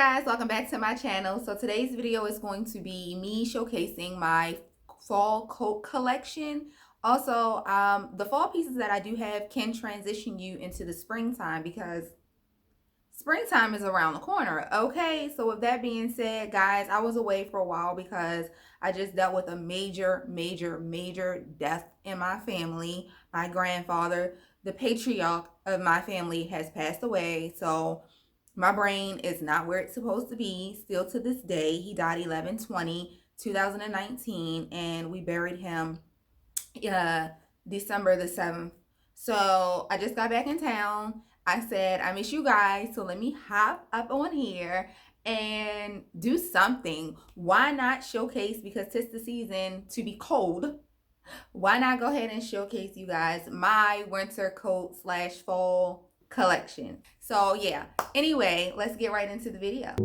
guys, welcome back to my channel. So today's video is going to be me showcasing my fall coat collection. Also, the fall pieces that I do have can transition you into the springtime because springtime is around the corner. Okay, so with that being said, guys, I was away for a while because I just dealt with a major death in my family. My grandfather, the patriarch of my family, has passed away. So my brain is not where it's supposed to be still to this day. He died 11/20/2019, and we buried him December the 7th. So I just got back in town. I said, I miss you guys, so let me hop up on here and do something. Why not showcase, because it's the season to be cold, why not go ahead and showcase you guys my winter coat slash fall collection. So yeah, anyway, let's get right into the video.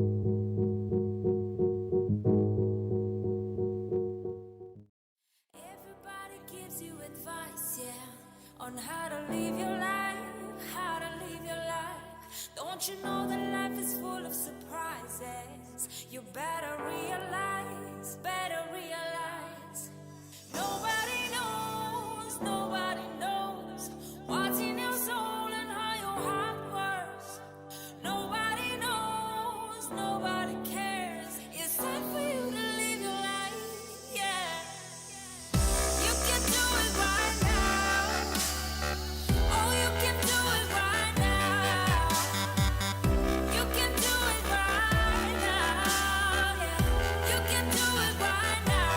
Everybody gives you advice, yeah, on how to live your life, how to live your life. Don't you know that life is full of surprises? You better realize, nobody knows what's in your soul and how your heart works. Nobody knows, nobody cares. It's time for you to live your life, yeah. You can do it right now. Oh, you can do it right now. You can do it right now, yeah. You can do it right now.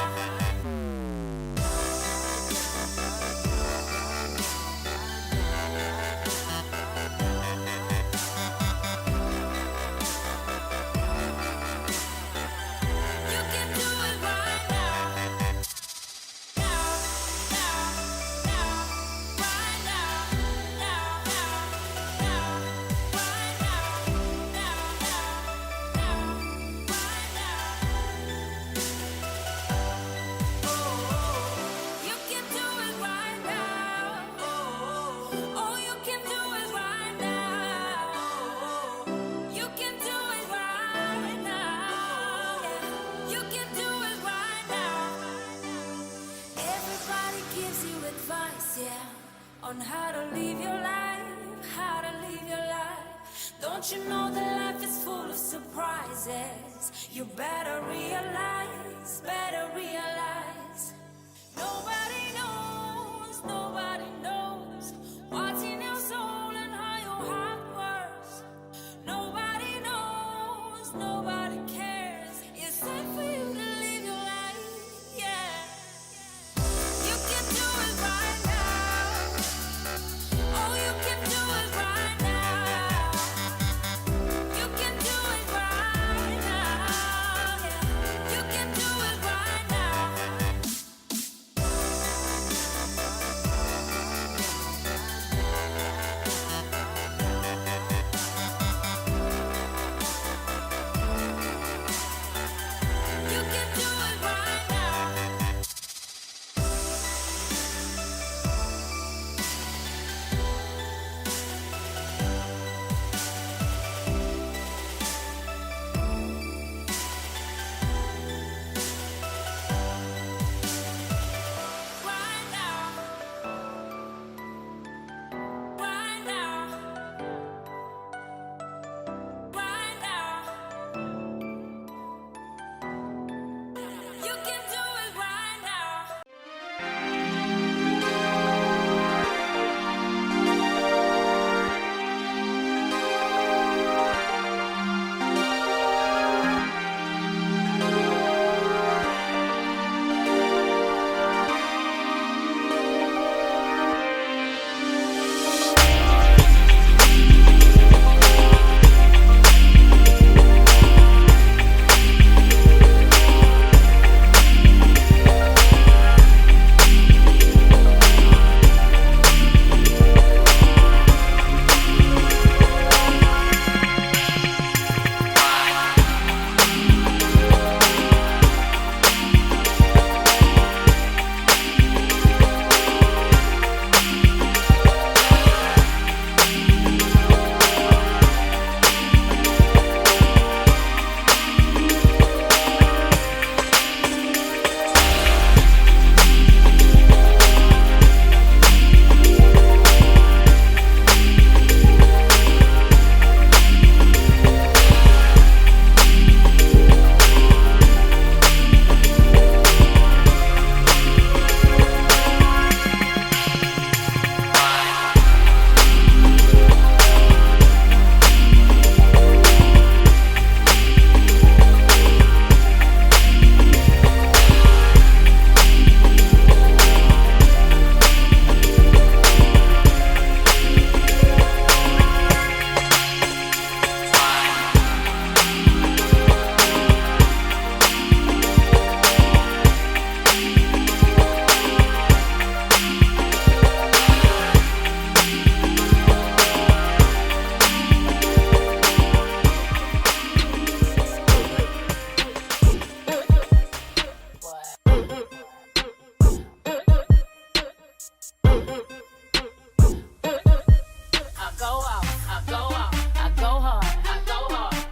You can do it right now. Now, right now, right now. You can do it right now. Oh, you can do it right now. You can do it right now. You can do it right now. Everybody gives you advice, yeah, on how to live your life, how to live your life. Don't you know that life is full of surprises? You better realize, nobody knows what's in your soul and how your heart works. Nobody knows, nobody cares. It's time for you to live your life, yeah. You can do it right now. Oh, you can do it right now. You can do it right now, yeah.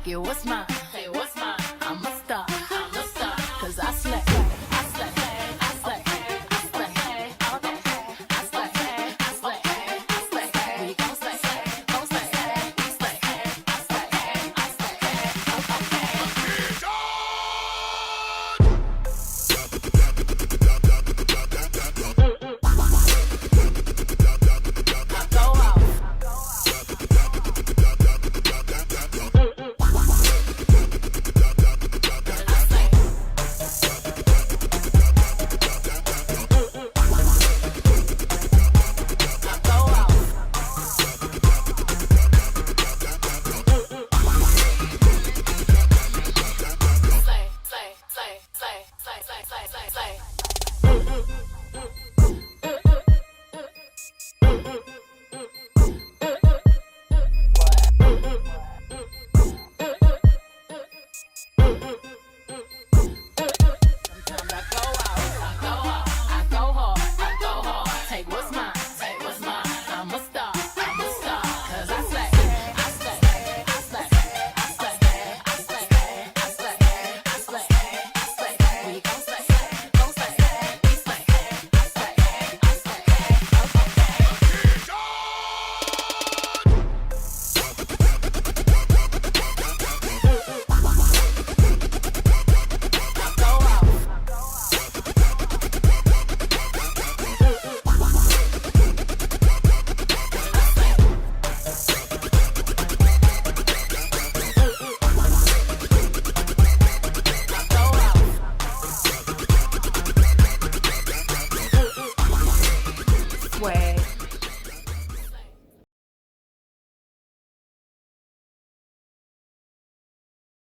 it, what's mine?